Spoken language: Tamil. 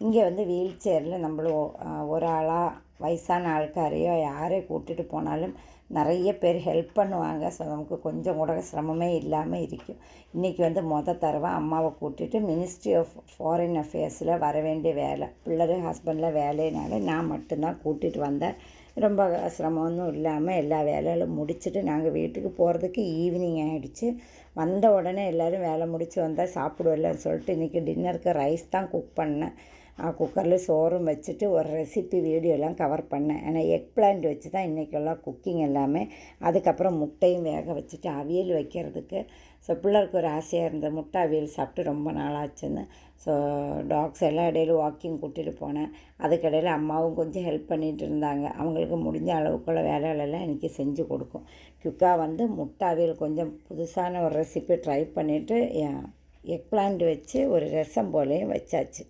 இங்கே வந்து வீல் சேரில் நம்மளும் ஒரு ஆளாக வயசான ஆൾക്കാரையோ யாரை கூட்டிகிட்டு போனாலும் நிறைய பேர் ஹெல்ப் பண்ணுவாங்க. ஸோ நமக்கு கொஞ்சம் கூட சிரமமே இல்லாமல் இருக்கும். இன்றைக்கி வந்து தடவை அம்மாவை கூட்டிகிட்டு மினிஸ்ட்ரி ஆஃப் ஃபாரின் அஃபேர்ஸில் வர வேண்டிய வேலை, பிள்ளை ஹஸ்பண்டில் வேலையினால நான் மட்டும்தான் கூட்டிகிட்டு வந்தேன். ரொம்ப சிரமம் இல்லாமல் எல்லா வேலைகளும் முடிச்சுட்டு நாங்கள் வீட்டுக்கு போகிறதுக்கு ஈவினிங் ஆகிடுச்சு. வந்த உடனே எல்லோரும் வேலை முடித்து வந்தால் சாப்பிடுவில்லன்னு சொல்லிட்டு இன்றைக்கி டின்னருக்கு ரைஸ் தான் குக் பண்ணேன். குக்கரில் சோறும் வச்சுட்டு ஒரு ரெசிபி வீடியோலாம் கவர் பண்ணேன். ஏன்னா எக் பிளான்ட் வச்சு தான் இன்றைக்கெல்லாம் குக்கிங் எல்லாமே. அதுக்கப்புறம் முட்டையும் வேக வச்சுட்டு அவியல் வைக்கிறதுக்கு. ஸோ பிள்ளைக்கு ஒரு ஆசையாக இருந்தது, முட்டை அவியல் சாப்பிட்டு ரொம்ப நாளாச்சுன்னு. ஸோ டாக்ஸ் எல்லாம் இடையில வாக்கிங் கூட்டிகிட்டு போனேன். அதுக்கிடையில் அம்மாவும் கொஞ்சம் ஹெல்ப் பண்ணிகிட்டு இருந்தாங்க. அவங்களுக்கு முடிஞ்ச அளவுக்குள்ள வேலைகளெல்லாம் இன்றைக்கி செஞ்சு கொடுக்கும். குயிக்காக வந்து முட்டை அவியல் கொஞ்சம் புதுசான ஒரு ரெசிபி ட்ரை பண்ணிவிட்டு எக் பிளான்ட் வச்சு ஒரு ரசம் போலையும் வச்சாச்சு.